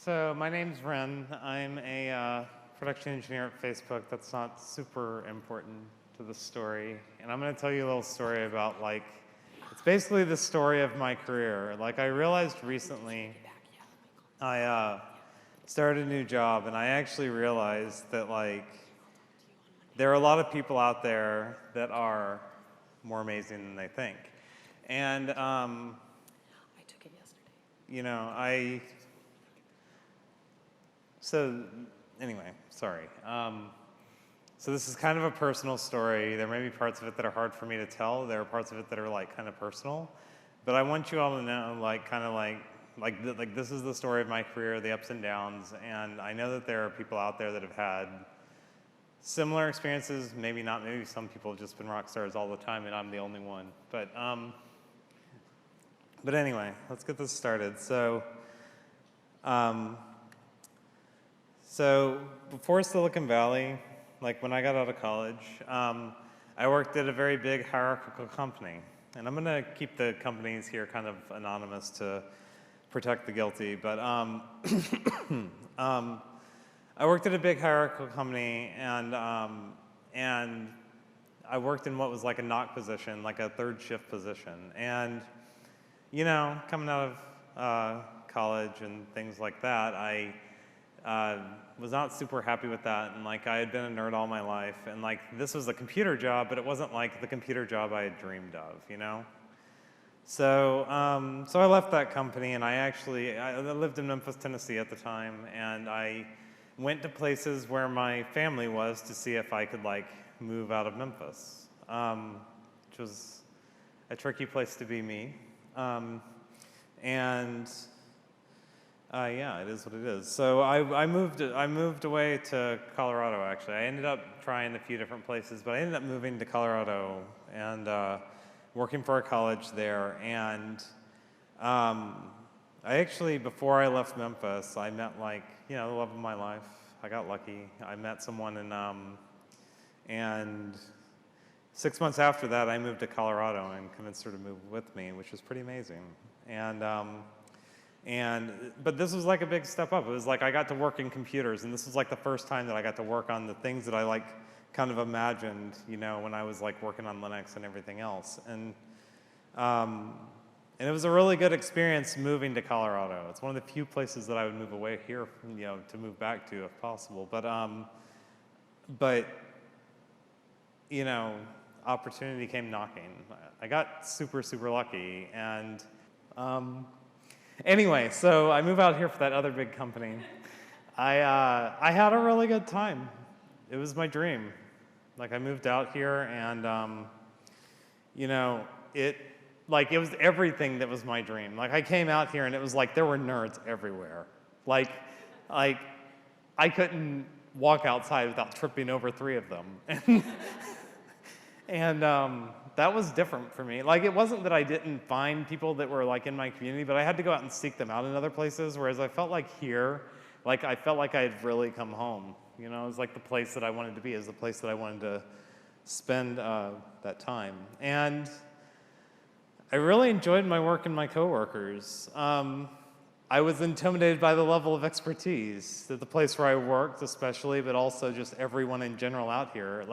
So my name's Wren. I'm a production engineer at Facebook. That's not super important to the story. And I'm going to tell you a little story about, it's basically the story of my career. I realized recently I started a new job, and I actually realized that, there are a lot of people out there that are more amazing than they think. And, I took it yesterday. So anyway, sorry. So this is kind of a personal story. There may be parts of it that are hard for me to tell. There are parts of it that are kind of personal. But I want you all to know, this is the story of my career, the ups and downs. And I know that there are people out there that have had similar experiences. Maybe not. Maybe some people have just been rock stars all the time, and I'm the only one. But anyway, let's get this started. So before Silicon Valley, when I got out of college, I worked at a very big hierarchical company. And I'm going to keep the companies here kind of anonymous to protect the guilty. But I worked at a big hierarchical company, and I worked in what was like a knock position, like a third shift position. And, coming out of college and things like that, I was not super happy with that, and I had been a nerd all my life, and this was a computer job, but it wasn't like the computer job I had dreamed of, So I left that company, and I lived in Memphis, Tennessee at the time, and I went to places where my family was to see if I could move out of Memphis, which was a tricky place to be me, yeah, it is what it is. So I moved away to Colorado, actually. I ended up trying a few different places, but I ended up moving to Colorado and working for a college there. And I actually, before I left Memphis, I met the love of my life. I got lucky. I met someone, and 6 months after that, I moved to Colorado and convinced her to move with me, which was pretty amazing. But this was a big step up. It was I got to work in computers, and this was the first time that I got to work on the things that I kind of imagined, when I was working on Linux and everything else. And it was a really good experience moving to Colorado. It's one of the few places that I would move away here, to move back to if possible. But opportunity came knocking. I got super, super lucky, and anyway, so I move out here for that other big company. I had a really good time. It was my dream. I moved out here, and it was everything that was my dream. I came out here, and it was there were nerds everywhere. I couldn't walk outside without tripping over 3 of them. And that was different for me. It wasn't that I didn't find people that were in my community, but I had to go out and seek them out in other places, whereas I felt here, I felt like I had really come home. It was the place that I wanted to be. It was the place that I wanted to spend that time. And I really enjoyed my work and my coworkers. I was intimidated by the level of expertise at the place where I worked especially, but also just everyone in general out here.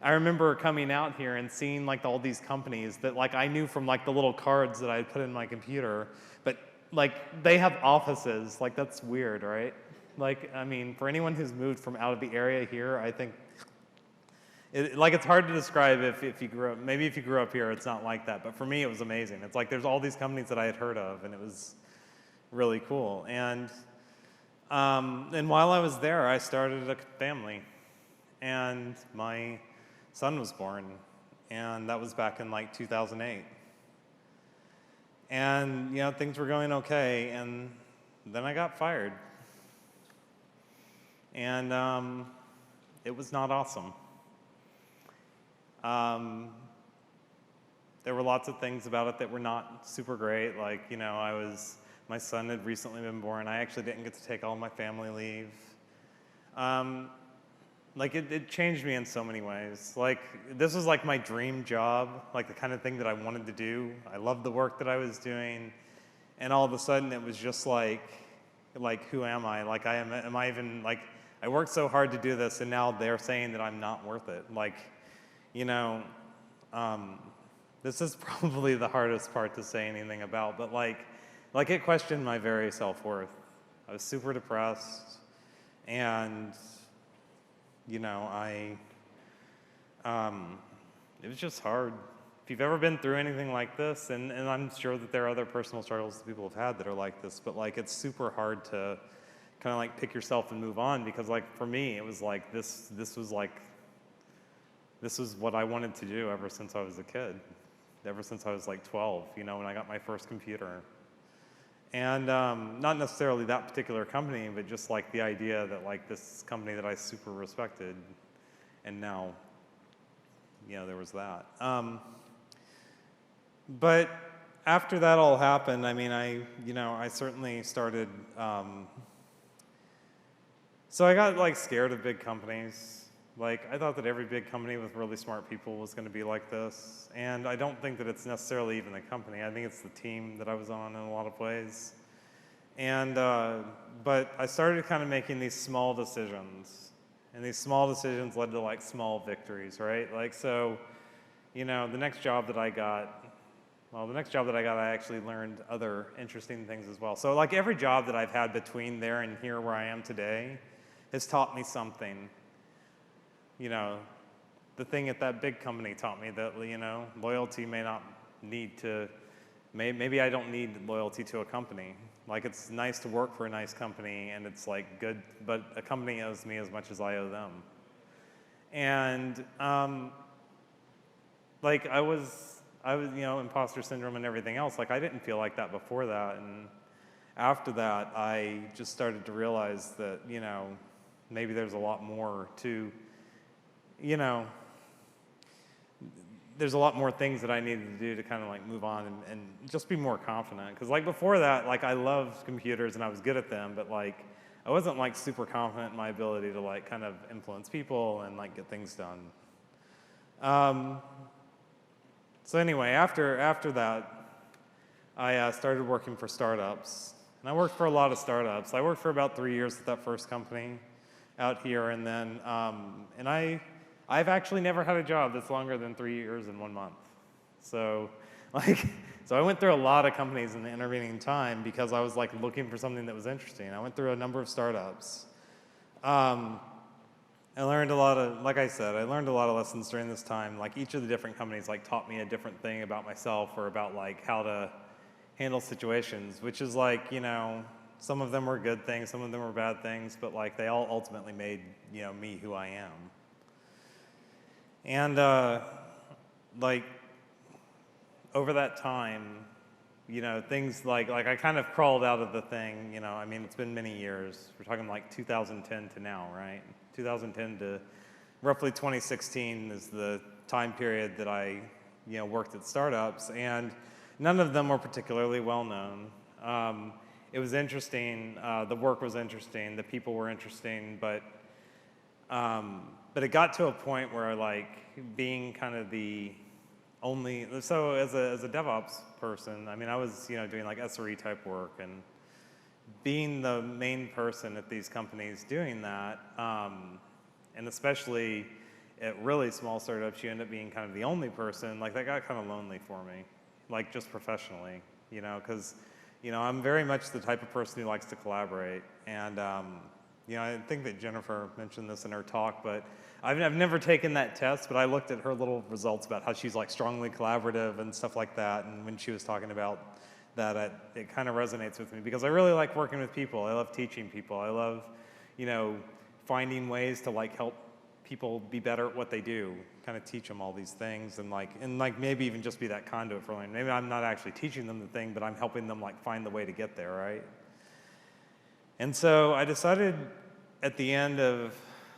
I remember coming out here and seeing all these companies that I knew from the little cards that I had put in my computer, but they have offices. That's weird, right? I mean, for anyone who's moved from out of the area here, I think it's hard to describe if you grew up. Maybe if you grew up here, it's not like that. But for me, it was amazing. It's there's all these companies that I had heard of, and it was really cool. And while I was there, I started a family, and my son was born, and that was back in 2008. And things were going okay, and then I got fired. And it was not awesome. There were lots of things about it that were not super great. My son had recently been born. I actually didn't get to take all my family leave. It changed me in so many ways. This was my dream job, the kind of thing that I wanted to do. I loved the work that I was doing. And all of a sudden it was just like, who am I? Like, am I even, like, I worked so hard to do this, and now they're saying that I'm not worth it. Like, you know, this is probably the hardest part to say anything about, but like it questioned my very self-worth. I was super depressed, and, you know, it was just hard. If you've ever been through anything like this, and I'm sure that there are other personal struggles that people have had that are like this, but like it's super hard to kind of like pick yourself and move on, because like for me, it was like this was what I wanted to do ever since I was a kid, ever since I was like 12, you know, when I got my first computer. And not necessarily that particular company, but just like the idea that like this company that I super respected, and now, you know, there was that. But after that all happened, I mean, I certainly started, so I got like scared of big companies. Like, I thought that every big company with really smart people was going to be like this. And I don't think that it's necessarily even the company. I think it's the team that I was on in a lot of ways. And, but I started kind of making these small decisions. And these small decisions led to like small victories, right? Like, so, you know, the next job that I got, I actually learned other interesting things as well. So like every job that I've had between there and here where I am today has taught me something. You know, the thing at that big company taught me that, you know, loyalty may not need to, maybe I don't need loyalty to a company. Like, it's nice to work for a nice company, and it's like good, but a company owes me as much as I owe them. And like I was, you know, imposter syndrome and everything else. Like, I didn't feel like that before that, and after that, I just started to realize that, you know, maybe there's a lot more to, you know, there's a lot more things that I needed to do to kind of like move on and just be more confident. Because like before that, like I loved computers and I was good at them, but like I wasn't like super confident in my ability to like kind of influence people and like get things done. So anyway, after that, I started working for startups. And I worked for a lot of startups. I worked for about 3 years at that first company out here, and then, I've actually never had a job that's longer than 3 years and 1 month. So, like, so I went through a lot of companies in the intervening time because I was like looking for something that was interesting. I went through a number of startups. I learned a lot of, like I said, I learned a lot of lessons during this time. Like each of the different companies like taught me a different thing about myself or about like how to handle situations, which is like, you know, some of them were good things, some of them were bad things, but like they all ultimately made, you know, me who I am. And like over that time, you know, things like I kind of crawled out of the thing, you know, I mean, it's been many years. We're talking like 2010 to now, right? 2010 to roughly 2016 is the time period that I, you know, worked at startups, and none of them were particularly well known. It was interesting, the work was interesting, the people were interesting, but it got to a point where like being kind of the only, so as a DevOps person, I mean, I was, you know, doing like SRE type work, and being the main person at these companies doing that, and especially at really small startups, you end up being kind of the only person, like that got kind of lonely for me, like just professionally, you know, because, you know, I'm very much the type of person who likes to collaborate, and you know, I think that Jennifer mentioned this in her talk, but I've never taken that test, but I looked at her little results about how she's like strongly collaborative and stuff like that, and when she was talking about that, it kind of resonates with me because I really like working with people. I love teaching people. I love, you know, finding ways to like help people be better at what they do, kind of teach them all these things, and like maybe even just be that conduit for learning. Maybe I'm not actually teaching them the thing, but I'm helping them like find the way to get there, right? And so I decided at the end of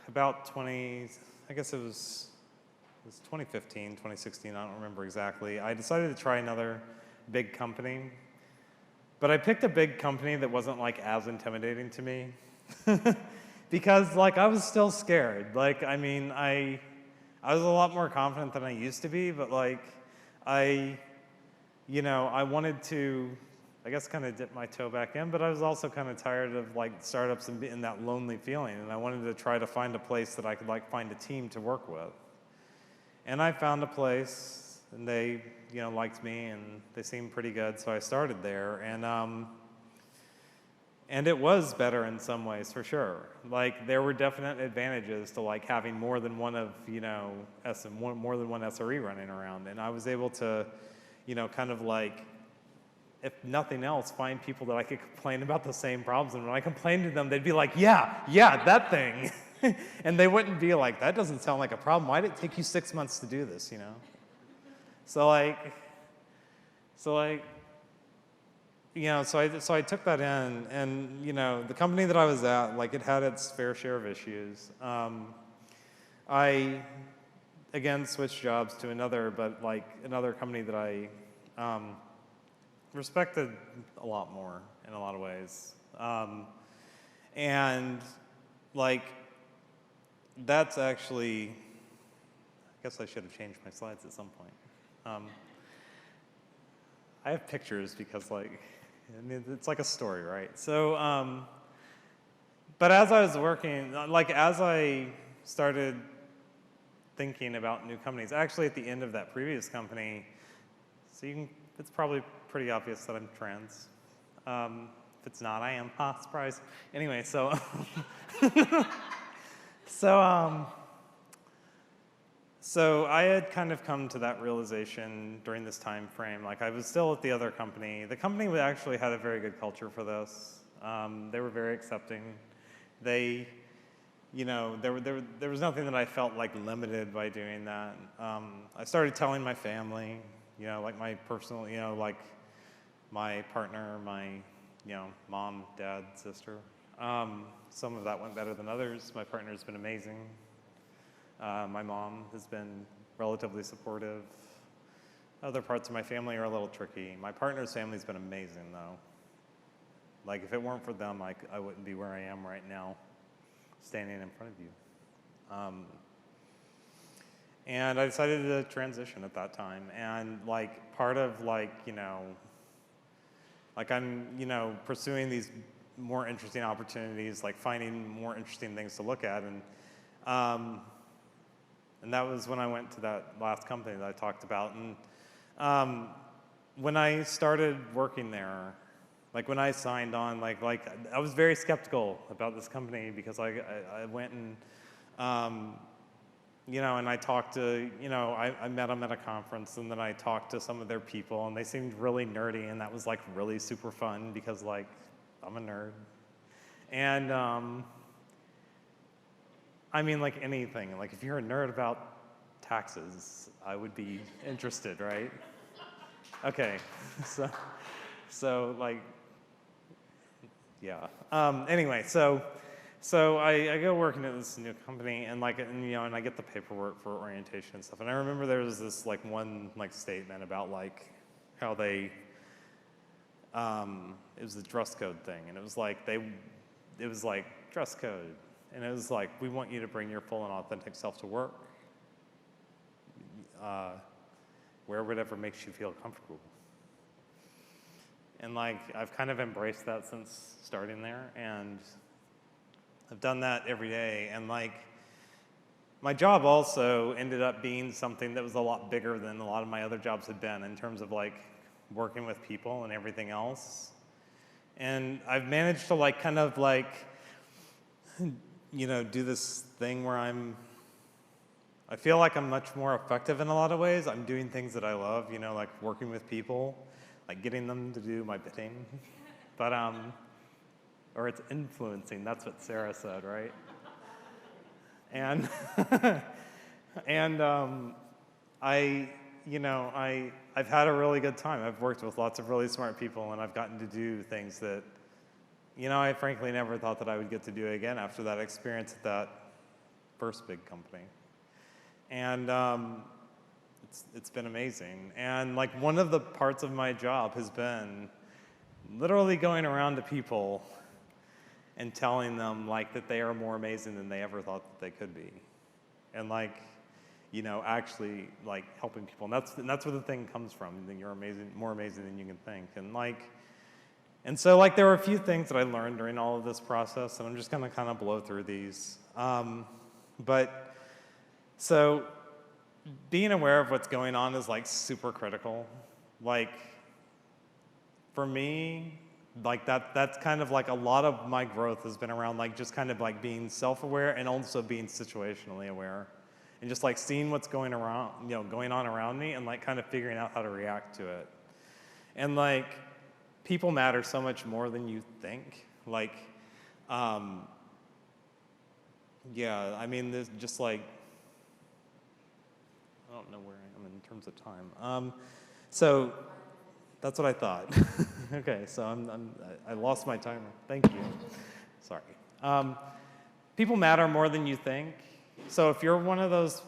about I guess it was 2015, 2016, I don't remember exactly. I decided to try another big company, but I picked a big company that wasn't like as intimidating to me because like I was still scared. Like, I mean, I was a lot more confident than I used to be, but like you know, I wanted to I guess, kind of dip my toe back in, but I was also kind of tired of like startups and that lonely feeling, and I wanted to try to find a place that I could like find a team to work with. And I found a place, and they, liked me, and they seemed pretty good, so I started there, and it was better in some ways, for sure. Like, there were definite advantages to like having more than one of, more than one SRE running around, and I was able to, kind of like, if nothing else, find people that I could complain about the same problems. And when I complained to them, they'd be like, yeah, that thing. And they wouldn't be like, that doesn't sound like a problem. Why did it take you 6 months to do this, So I took that in, and, the company that I was at, like, it had its fair share of issues. I, again, switched jobs to another company that I, respected a lot more in a lot of ways. And like, that's actually, I guess I should have changed my slides at some point. I have pictures because it's like a story, right? So, but as I was working, as I started thinking about new companies, actually at the end of that previous company, it's probably pretty obvious that I'm trans. If it's not, I am. Ha, surprise. Anyway, so so I had kind of come to that realization during this time frame. Like, I was still at the other company. The company actually had a very good culture for this. They were very accepting. They, there was nothing that I felt like limited by doing that. I started telling my family, like my personal, like my partner, my, mom, dad, sister. Some of that went better than others. My partner's been amazing. My mom has been relatively supportive. Other parts of my family are a little tricky. My partner's family's been amazing, though. Like, if it weren't for them, I wouldn't be where I am right now, standing in front of you. And I decided to transition at that time. And like, part of I'm, pursuing these more interesting opportunities, like finding more interesting things to look at. And that was when I went to that last company that I talked about. And when I started working there, like when I signed on, I was very skeptical about this company because I went and, and I talked to, I met them at a conference, and then I talked to some of their people, and they seemed really nerdy, and that was like really super fun because I'm a nerd. And I mean, like anything, like if you're a nerd about taxes, I would be interested, right? Okay, so like, yeah. Anyway, so I go working at this new company, and and I get the paperwork for orientation and stuff. And I remember there was this one statement about how they, it was the dress code thing, and it was like dress code, and it was like, we want you to bring your full and authentic self to work. Wear whatever makes you feel comfortable. And I've kind of embraced that since starting there, and I've done that every day. And my job also ended up being something that was a lot bigger than a lot of my other jobs had been in terms of working with people and everything else. And I've managed to kind of do this thing where I feel like I'm much more effective in a lot of ways. I'm doing things that I love, working with people, getting them to do my bidding. But, or it's influencing, that's what Sarah said, right? And, I've had a really good time. I've worked with lots of really smart people, and I've gotten to do things that, I frankly never thought that I would get to do again after that experience at that first big company. And it's been amazing. And one of the parts of my job has been literally going around to people and telling them that they are more amazing than they ever thought that they could be. And actually helping people. And that's where the thing comes from, that you're amazing, more amazing than you can think. And And so like there were a few things that I learned during all of this process, and I'm just gonna kind of blow through these. But so being aware of what's going on is like super critical. Like for me, like that's kind of like a lot of my growth has been around like just kind of like being self-aware and also being situationally aware. And just like seeing what's going around, going on around me and like kind of figuring out how to react to it. And like people matter so much more than you think. Like, yeah, I mean, there's just like, I don't know where I am in terms of time. So that's what I thought. Okay, so I lost my timer. Thank you. Sorry. People matter more than you think. So if you're one of those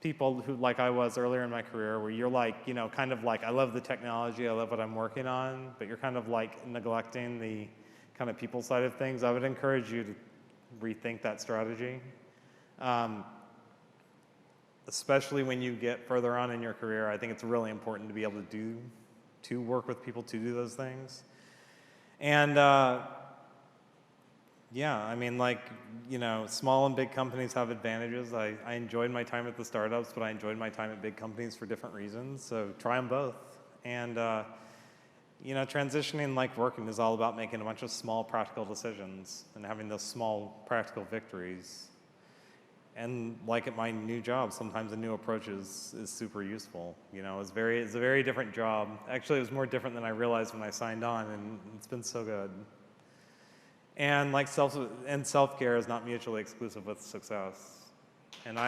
people who, like I was earlier in my career, where you're like, kind of like, I love the technology, I love what I'm working on, but you're kind of like neglecting the kind of people side of things, I would encourage you to rethink that strategy. Especially when you get further on in your career, I think it's really important to be able to work with people to do those things. And yeah, I mean, like, small and big companies have advantages. I enjoyed my time at the startups, but I enjoyed my time at big companies for different reasons, so try them both. And, transitioning like working is all about making a bunch of small practical decisions and having those small practical victories. And like at my new job, sometimes a new approach is super useful. It's a very different job. Actually, it was more different than I realized when I signed on, and it's been so good. And like self-care is not mutually exclusive with success. And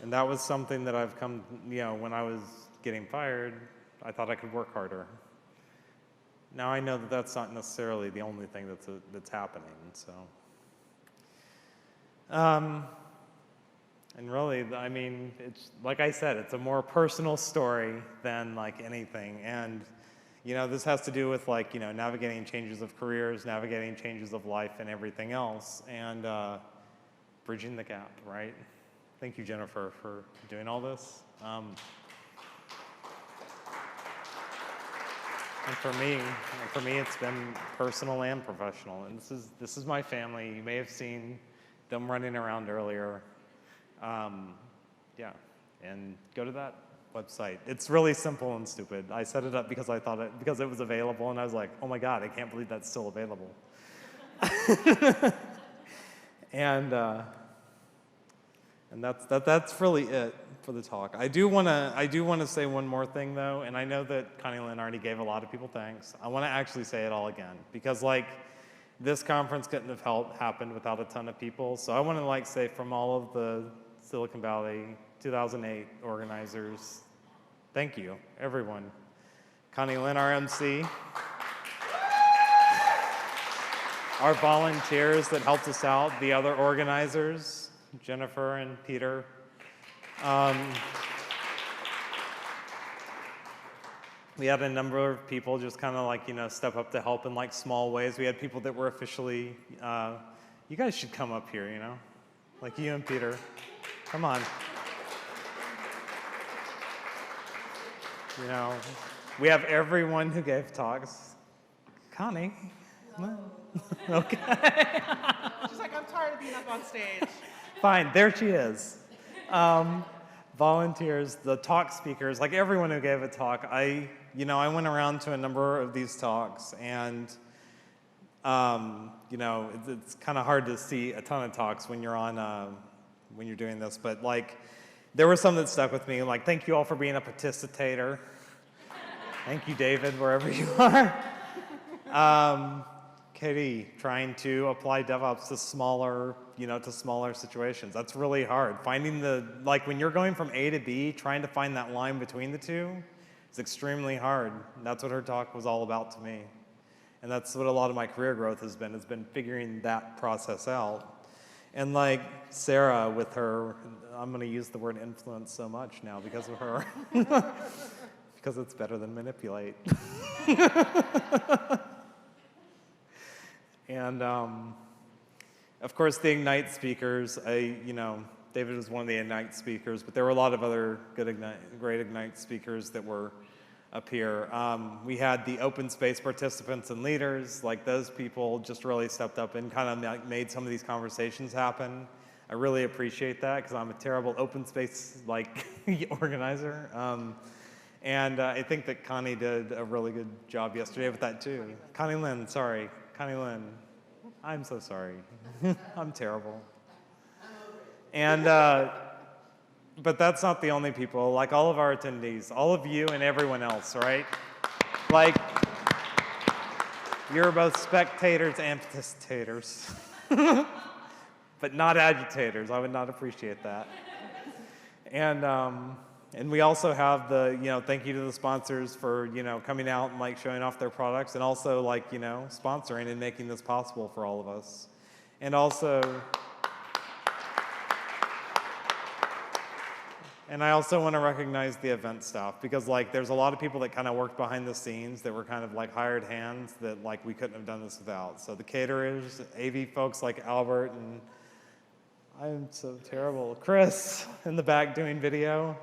and that was something that I've come, when I was getting fired, I thought I could work harder. Now I know that that's not necessarily the only thing that's happening, so. And really, I mean, it's, like I said, it's a more personal story than like anything. And this has to do with like, navigating changes of careers, navigating changes of life and everything else, and bridging the gap, right? Thank you, Jennifer, for doing all this. And for me, it's been personal and professional. And this is my family. You may have seen them running around earlier. Yeah, and go to that website. It's really simple and stupid. I set it up because because it was available, and I was like, oh my God, I can't believe that's still available. And that's really it for the talk. I do want to say one more thing though, and I know that Connie Lynn already gave a lot of people thanks. I want to actually say it all again because like this conference couldn't have happened without a ton of people. So I want to like say from all of the Silicon Valley 2008 organizers, thank you, everyone. Connie Lynn, our MC. Our volunteers that helped us out, the other organizers, Jennifer and Peter. We had a number of people just kind of like, step up to help in like small ways. We had people that were officially, you guys should come up here, like you and Peter. Come on. We have everyone who gave talks. Connie. No. Okay. She's like, I'm tired of being up on stage. Fine, there she is. Volunteers, the talk speakers, like everyone who gave a talk. I went around to a number of these talks, and it's kind of hard to see a ton of talks when you're when you're doing this, but like there were some that stuck with me. Like, thank you all for being a participator. Thank you, David, wherever you are. Katie, trying to apply DevOps to smaller situations. That's really hard. Finding when you're going from A to B, trying to find that line between the two is extremely hard. That's what her talk was all about to me. And that's what a lot of my career growth has been figuring that process out. And like Sarah with her, I'm gonna use the word influence so much now because of her. Because it's better than manipulate. And of course, the Ignite speakers, David was one of the Ignite speakers, but there were a lot of other great Ignite speakers that were up here. We had the open space participants and leaders, like those people just really stepped up and kind of made some of these conversations happen. I really appreciate that because I'm a terrible open space like organizer. And I think that Connie did a really good job yesterday with that too. Connie Lynn, sorry. Connie Lynn, I'm so sorry. I'm terrible. And, but that's not the only people. Like all of our attendees, all of you and everyone else, right? Like, you're both spectators and participators. But not agitators. I would not appreciate that. And we also have the, thank you to the sponsors for, coming out and like showing off their products and also like, sponsoring and making this possible for all of us. And also, and I also want to recognize the event staff because like there's a lot of people that kind of worked behind the scenes that were kind of like hired hands that like we couldn't have done this without. So the caterers, AV folks like Albert and I'm so terrible. Chris in the back doing video.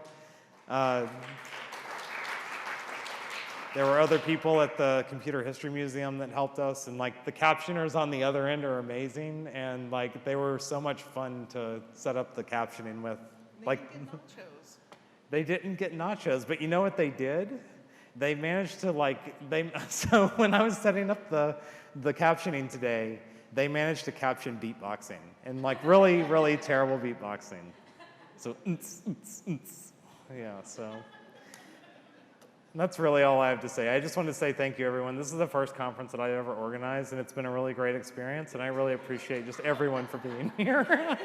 There were other people at the Computer History Museum that helped us, and like the captioners on the other end are amazing, and like they were so much fun to set up the captioning with. They didn't get nachos. They didn't get nachos, but you know what they did? They managed to so when I was setting up the captioning today, they managed to caption beatboxing and like really, really terrible beatboxing. So, yeah, so that's really all I have to say. I just want to say thank you, everyone. This is the first conference that I've ever organized, and it's been a really great experience, and I really appreciate just everyone for being here.